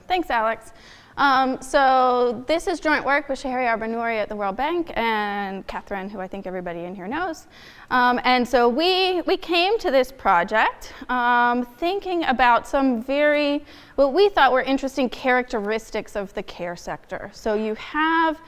Thanks, Alex. So this is joint work with Shahari Arbanouri at the World Bank and Catherine, who I think everybody in here knows. And so we came to this project thinking about some what we thought were interesting characteristics of the care sector. So you have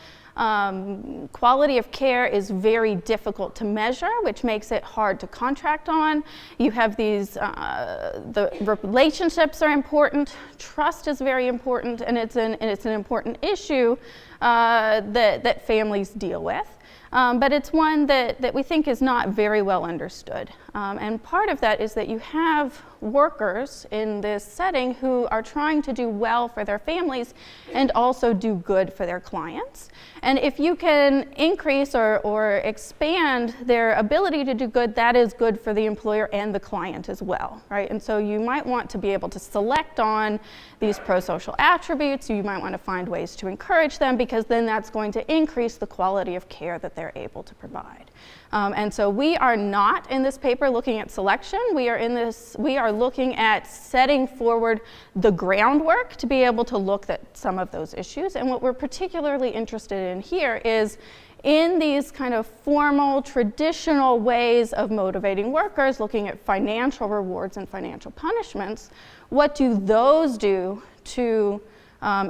quality of care is very difficult to measure, which makes it hard to contract on. You have these, the relationships are important, trust is very important, and it's an important issue that families deal with. But it's one that we think is not very well understood. And part of that is that you have workers in this setting who are trying to do well for their families and also do good for their clients. And if you can increase or expand their ability to do good, that is good for the employer and the client as well, right? And so you might want to be able to select on these pro-social attributes. You might want to find ways to encourage them, because then that's going to increase the quality of care that they're able to provide. And so we are not in this paper looking at selection. We are looking at setting forward the groundwork to be able to look at some of those issues. And what we're particularly interested in here is in these kind of formal, traditional ways of motivating workers, looking at financial rewards and financial punishments, what do those do to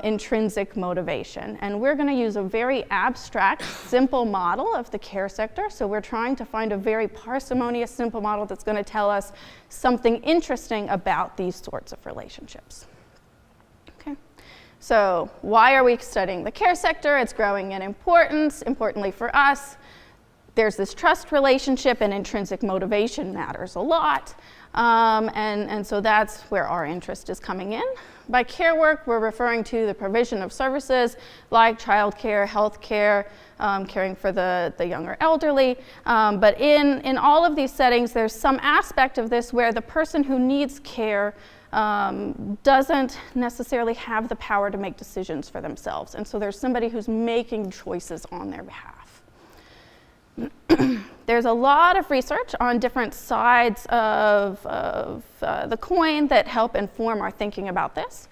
intrinsic motivation? And we're going to use a very abstract, simple model of the care sector. So we're trying to find a very parsimonious, simple model that's going to tell us something interesting about these sorts of relationships. Okay. So why are we studying the care sector? It's growing in importance. Importantly for us, there's this trust relationship, and intrinsic motivation matters a lot. And so that's where our interest is coming in. By care work, we're referring to the provision of services like childcare, health care, caring for the younger elderly. But in all of these settings, there's some aspect of this where the person who needs care doesn't necessarily have the power to make decisions for themselves. And so there's somebody who's making choices on their behalf. There's a lot of research on different sides of the coin that help inform our thinking about this.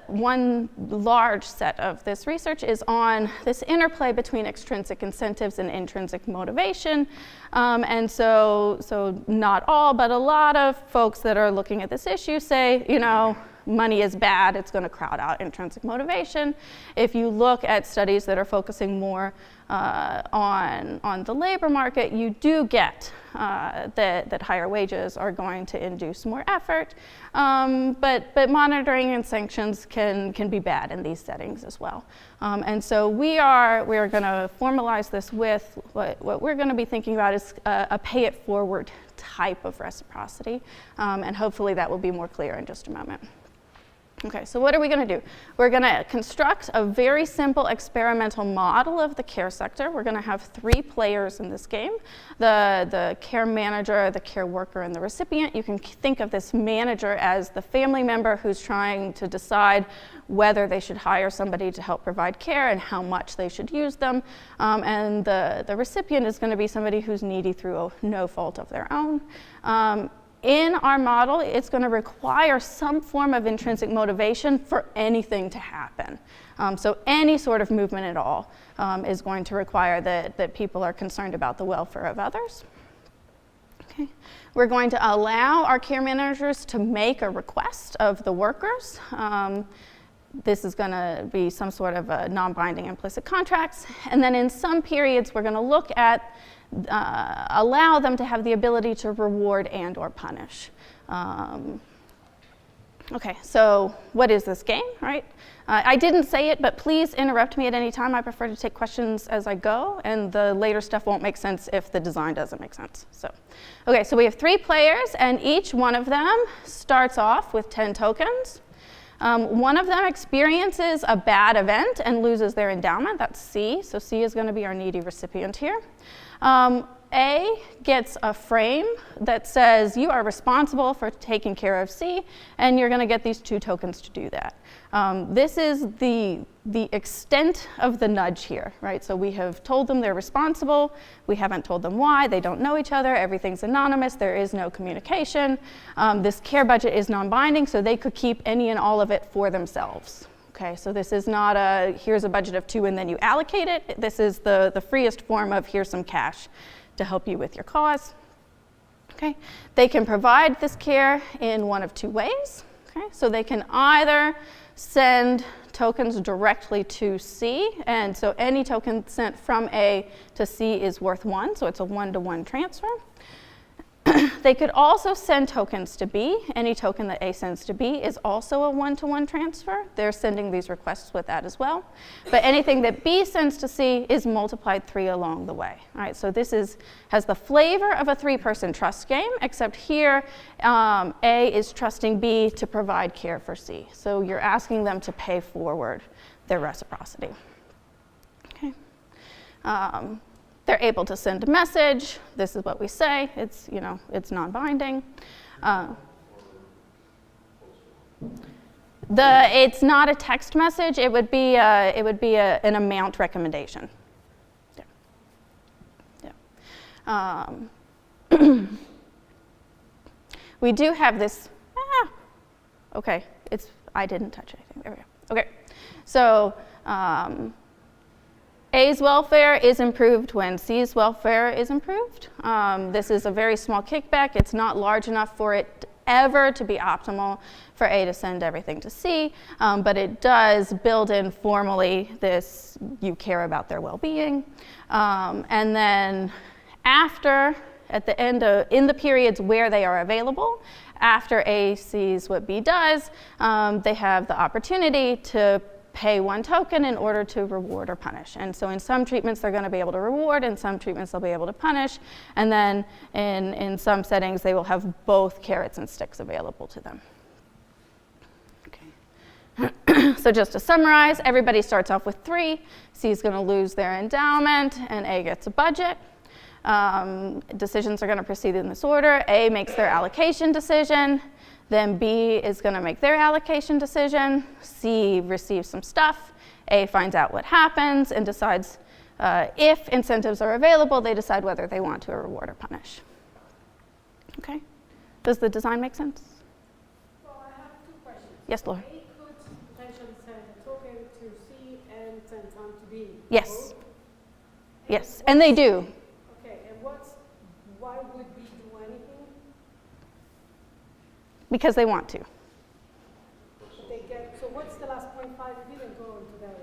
One large set of this research is on this interplay between extrinsic incentives and intrinsic motivation. And so not all, but a lot of folks that are looking at this issue say, you know, money is bad, it's going to crowd out intrinsic motivation. If you look at studies that are focusing more on the labor market, you do get that higher wages are going to induce more effort, but monitoring and sanctions can be bad in these settings as well. And so we are going to formalize this with what we're going to be thinking about is a pay it forward type of reciprocity, and hopefully that will be more clear in just a moment. Okay, so what are we going to do? We're going to construct a very simple experimental model of the care sector. We're going to have 3 players in this game: the care manager, the care worker, and the recipient. You can think of this manager as the family member who's trying to decide whether they should hire somebody to help provide care and how much they should use them. And the recipient is going to be somebody who's needy through no fault of their own. In our model, it's going to require some form of intrinsic motivation for anything to happen. So any sort of movement at all is going to require that people are concerned about the welfare of others. Okay. We're going to allow our care managers to make a request of the workers. This is going to be some sort of a non-binding implicit contracts. And then in some periods, we're going to look at allow them to have the ability to reward and or punish. Okay, so what is this game, right? I didn't say it, but please interrupt me at any time. I prefer to take questions as I go, and the later stuff won't make sense if the design doesn't make sense. So, okay, so we have 3 players, and each one of them starts off with 10 tokens. One of them experiences a bad event and loses their endowment. That's C, so C is going to be our needy recipient here. A gets a frame that says you are responsible for taking care of C, and you're going to get these 2 tokens to do that. This is the extent of the nudge here, right? So we have told them they're responsible. We haven't told them why. They don't know each other. Everything's anonymous. There is no communication. This care budget is non-binding, so they could keep any and all of it for themselves. Okay, so this is not a here's a budget of 2 and then you allocate it. This is the freest form of here's some cash to help you with your cause. Okay, they can provide this care in one of 2 ways. Okay, so they can either send tokens directly to C, and so any token sent from A to C is worth 1, so it's a 1-to-1 transfer. They could also send tokens to B. Any token that A sends to B is also a 1-to-1 transfer. They're sending these requests with that as well. But anything that B sends to C is multiplied 3 along the way. All right, so this has the flavor of a 3-person trust game, except here A is trusting B to provide care for C. So you're asking them to pay forward their reciprocity. Okay. They're able to send a message. This is what we say. It's, it's non-binding. It's not a text message. It would be an amount recommendation. Yeah. We do have this. Okay. I didn't touch anything. There we go. Okay. So. A's welfare is improved when C's welfare is improved. This is a very small kickback. It's not large enough for it ever to be optimal for A to send everything to C, but it does build in formally this you care about their well-being. And then in the periods where they are available, after A sees what B does, they have the opportunity to pay 1 token in order to reward or punish. And so in some treatments, they're going to be able to reward. In some treatments, they'll be able to punish. And then in some settings, they will have both carrots and sticks available to them. Okay. So just to summarize, everybody starts off with 3. C is going to lose their endowment, and A gets a budget. Decisions are going to proceed in this order. A makes their allocation decision. Then B is going to make their allocation decision. C receives some stuff. A finds out what happens and decides if incentives are available, they decide whether they want to reward or punish. Okay? Does the design make sense? Well, I have 2 questions. Yes, Laura. A could potentially send a token to C and send some to B. Yes. Yes, and they do. Okay, and why would B do anything? Because they want to. So what's the last 0.5 if you didn't go into that one?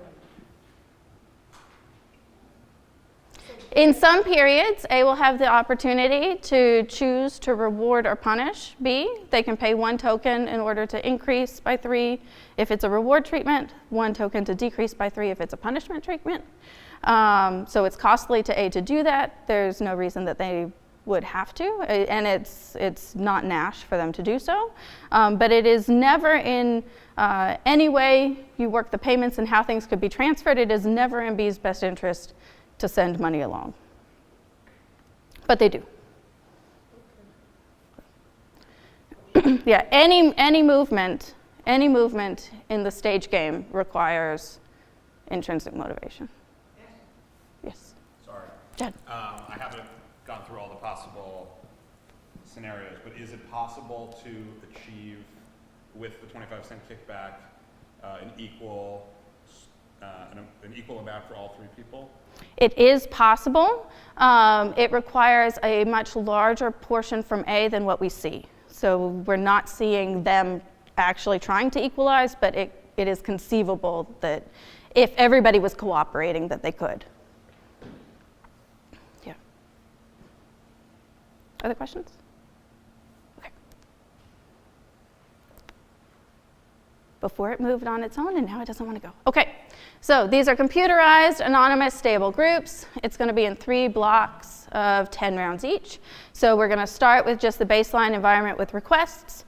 In some periods, A will have the opportunity to choose to reward or punish B. They can pay 1 token in order to increase by 3 if it's a reward treatment, 1 token to decrease by 3 if it's a punishment treatment. So it's costly to A to do that. There's no reason that they would have to, and it's not Nash for them to do so. But it is never in any way you work the payments and how things could be transferred. It is never in B's best interest to send money along. But they do. Yeah, any movement in the stage game requires intrinsic motivation. Yes. Sorry. Jed. I haven't gone through all the possible scenarios, but is it possible to achieve, with the 25-cent kickback, an equal amount for all 3 people? It is possible. It requires a much larger portion from A than what we see. So we're not seeing them actually trying to equalize, but it is conceivable that if everybody was cooperating, that they could. Yeah. Other questions? Okay. Before it moved on its own, and now it doesn't want to go. Okay. So these are computerized, anonymous, stable groups. It's going to be in 3 blocks of 10 rounds each. So we're going to start with just the baseline environment with requests.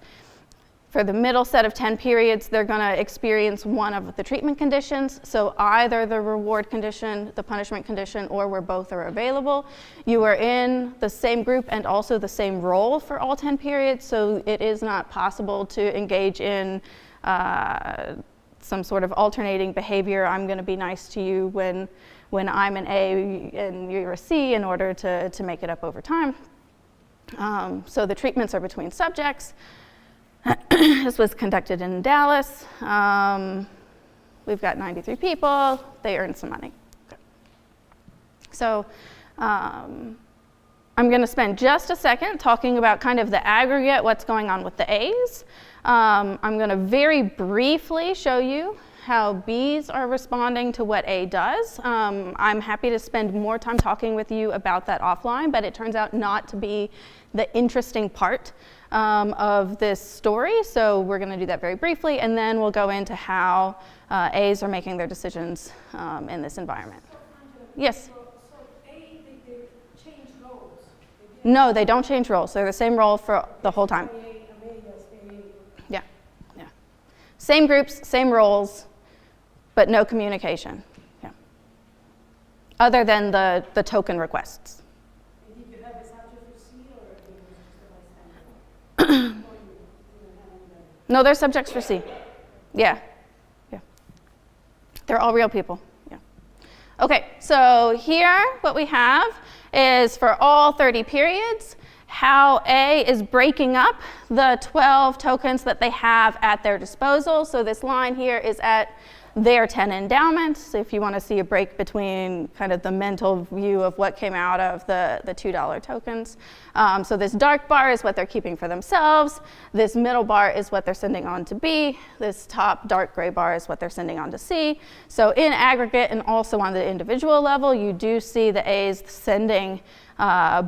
For the middle set of 10 periods, they're going to experience one of the treatment conditions. So either the reward condition, the punishment condition, or where both are available. You are in the same group and also the same role for all 10 periods, so it is not possible to engage in some sort of alternating behavior. I'm going to be nice to you when I'm an A and you're a C in order to make it up over time. So the treatments are between subjects. This was conducted in Dallas. We've got 93 people. They earned some money. Okay. So I'm going to spend just a second talking about kind of the aggregate, what's going on with the A's. I'm going to very briefly show you how B's are responding to what A does. I'm happy to spend more time talking with you about that offline, but it turns out not to be the interesting part of this story, so we're going to do that very briefly, and then we'll go into how A's are making their decisions in this environment. Yes? So A, they change roles? No, they don't change roles. They're the same role for the whole time. Yeah, yeah. Same groups, same roles, but no communication. Yeah. Other than the token requests. Did you have a subject for C, or it was just a bystander? No, they're subjects for C. Yeah, yeah. They're all real people. Yeah. Okay, so here what we have is for all 30 periods, how A is breaking up the 12 tokens that they have at their disposal. So this line here is at their 10 endowment. So if you want to see a break between kind of the mental view of what came out of the $2 tokens. So this dark bar is what they're keeping for themselves. This middle bar is what they're sending on to B. This top dark gray bar is what they're sending on to C. So in aggregate and also on the individual level, you do see the A's sending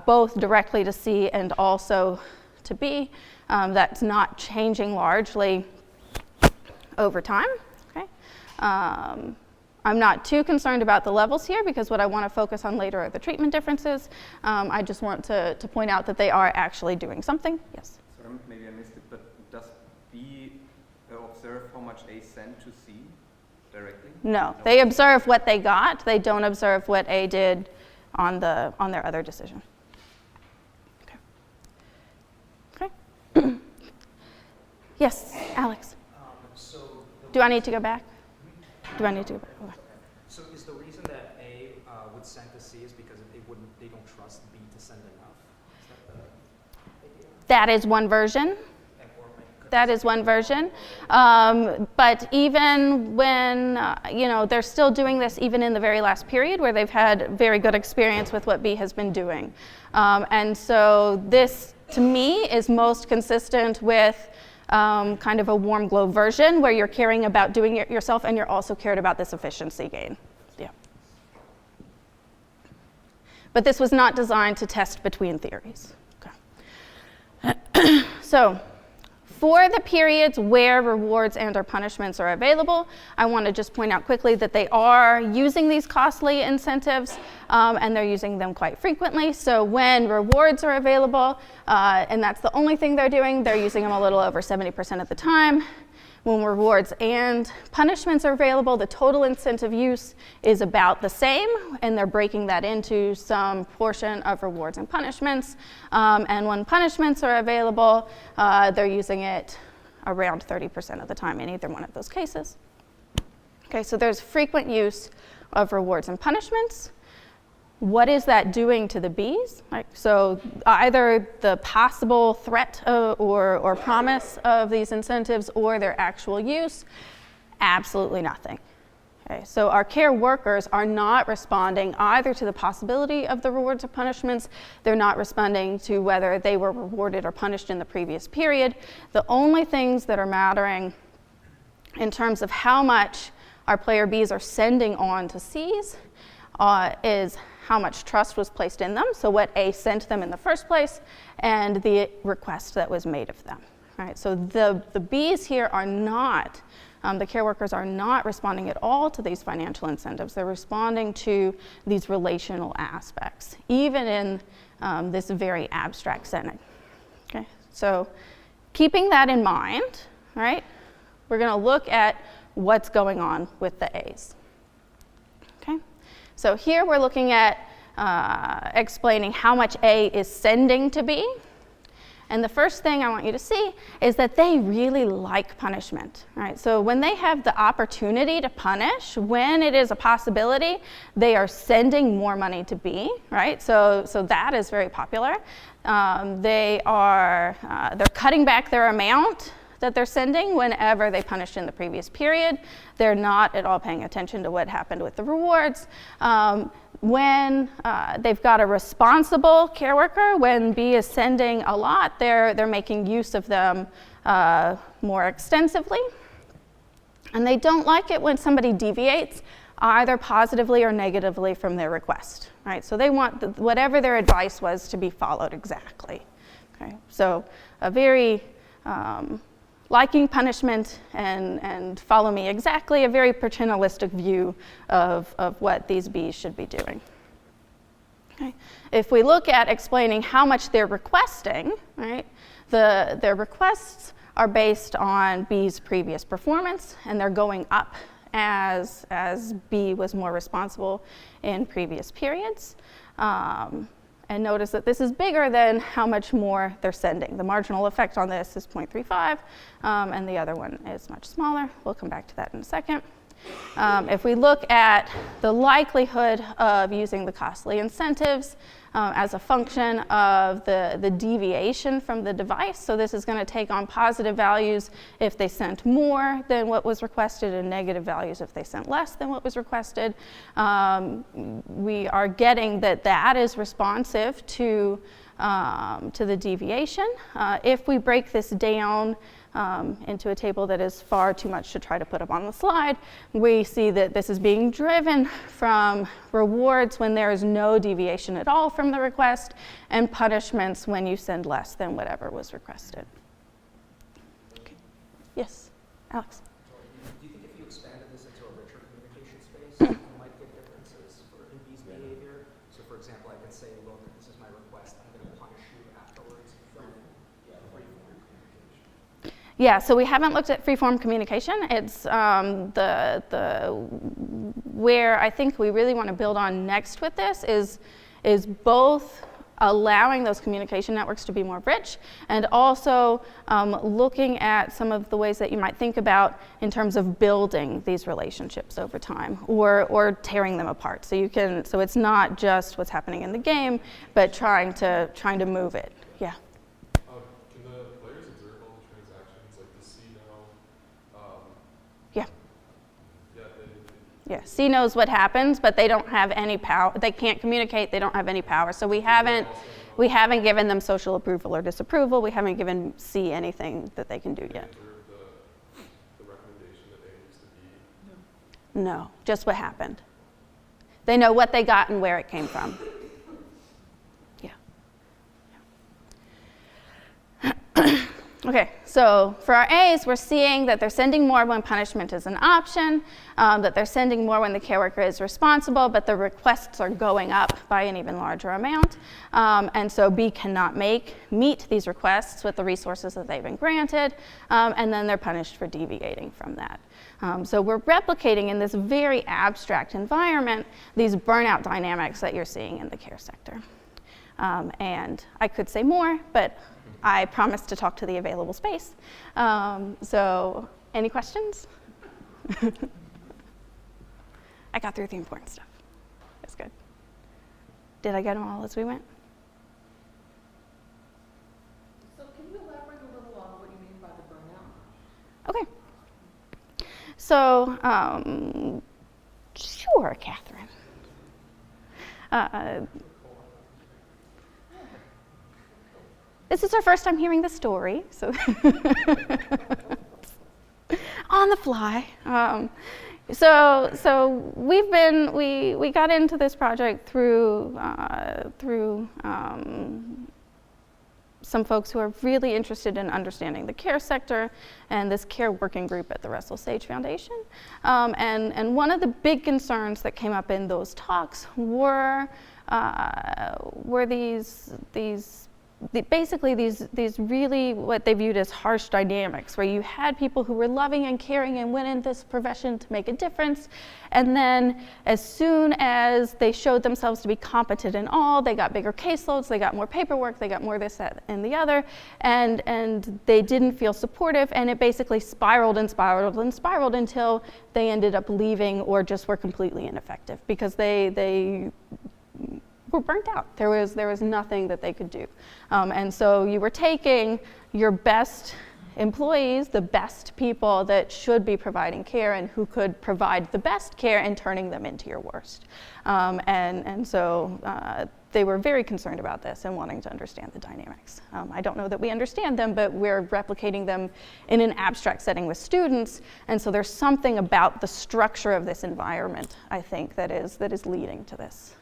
both directly to C and also to B. That's not changing largely over time. I'm not too concerned about the levels here because what I want to focus on later are the treatment differences. I just want to point out that they are actually doing something. Yes? Sorry, maybe I missed it, but does B observe how much A sent to C directly? No, they observe what they got. They don't observe what A did on their other decision. Okay. Yes, Alex. Do I need to go back? Do I need to go back? Okay. So is the reason that A would send to C is because they don't trust B to send enough? Is that the idea? That is one version. That is one version. But even when, they're still doing this even in the very last period where they've had very good experience with what B has been doing. And so this, to me, is most consistent with kind of a warm glow version where you're caring about doing it yourself and you're also cared about this efficiency gain. Yeah. But this was not designed to test between theories. Okay. So for the periods where rewards and or punishments are available, I want to just point out quickly that they are using these costly incentives and they're using them quite frequently. So when rewards are available, and that's the only thing they're doing, they're using them a little over 70% of the time. When rewards and punishments are available, the total incentive use is about the same, and they're breaking that into some portion of rewards and punishments. And when punishments are available, they're using it around 30% of the time in either one of those cases. Okay, so there's frequent use of rewards and punishments. What is that doing to the B's? Right? So either the possible threat or promise of these incentives or their actual use, absolutely nothing. Okay, so our care workers are not responding either to the possibility of the rewards or punishments. They're not responding to whether they were rewarded or punished in the previous period. The only things that are mattering in terms of how much our player B's are sending on to C's is how much trust was placed in them, so what A sent them in the first place, and the request that was made of them. All right, so the B's here are not, the care workers are not responding at all to these financial incentives. They're responding to these relational aspects, even in this very abstract setting. Okay, so keeping that in mind, right? We're going to look at what's going on with the A's. Okay? So here we're looking at explaining how much A is sending to B. And the first thing I want you to see is that they really like punishment, right? So when they have the opportunity to punish, when it is a possibility, they are sending more money to B, right? So that is very popular. They're cutting back their amount that they're sending whenever they punished in the previous period. They're not at all paying attention to what happened with the rewards. When they've got a responsible care worker, when B is sending a lot, they're making use of them more extensively. And they don't like it when somebody deviates either positively or negatively from their request, right? So they want whatever their advice was to be followed exactly, okay? So a very liking punishment and follow me exactly, a very paternalistic view of what these Bs should be doing. Okay. If we look at explaining how much they're requesting, right, their requests are based on B's previous performance, and they're going up as B was more responsible in previous periods. And notice that this is bigger than how much more they're sending. The marginal effect on this is 0.35, and the other one is much smaller. We'll come back to that in a second. If we look at the likelihood of using the costly incentives as a function of the deviation from the device, so this is going to take on positive values if they sent more than what was requested and negative values if they sent less than what was requested. We are getting that is responsive to the deviation. If we break this down into a table that is far too much to try to put up on the slide, we see that this is being driven from rewards when there is no deviation at all from the request, and punishments when you send less than whatever was requested. Okay. Yes, Alex? Do you think if you expanded this into a richer communication space, you might get differences in B's behavior? So for example, I could say, look, this is my request, I'm going to punish you afterwards from free-form communication. Yeah, so we haven't looked at free-form communication. It's where I think we really want to build on next with this is both allowing those communication networks to be more rich, and also looking at some of the ways that you might think about in terms of building these relationships over time, or tearing them apart. So it's not just what's happening in the game, but trying to move it. Yeah. Can the players observe all the transactions, like the C know? Yeah. Yeah. Yeah, C knows what happens, but they don't have any power. They can't communicate. They don't have any power. So we haven't given them social approval or disapproval. We haven't given C anything that they can do yet. Observe the recommendation that A needs to be? No, just what happened. They know what they got and where it came from. Yeah. Okay, so for our A's, we're seeing that they're sending more when punishment is an option, that they're sending more when the care worker is responsible, but the requests are going up by an even larger amount. And so B cannot meet these requests with the resources that they've been granted, and then they're punished for deviating from that. So we're replicating in this very abstract environment these burnout dynamics that you're seeing in the care sector. And I could say more, but I promised to talk to the available space. So any questions? I got through the important stuff. That's good. Did I get them all as we went? So can you elaborate a little on what you mean by the burnout? Okay. So, sure, Catherine. This is our first time hearing the story, so on the fly. So we got into this project through some folks who are really interested in understanding the care sector and this care working group at the Russell Sage Foundation. And one of the big concerns that came up in those talks were these basically these really what they viewed as harsh dynamics, where you had people who were loving and caring and went in this profession to make a difference, and then as soon as they showed themselves to be competent in all, they got bigger caseloads, they got more paperwork, they got more this, that, and the other, and they didn't feel supportive, and it basically spiraled and spiraled and spiraled until they ended up leaving or just were completely ineffective because they were burnt out. There was nothing that they could do. And so you were taking your best employees, the best people that should be providing care and who could provide the best care, and turning them into your worst. And so they were very concerned about this and wanting to understand the dynamics. I don't know that we understand them, but we're replicating them in an abstract setting with students, and so there's something about the structure of this environment, I think, that is leading to this.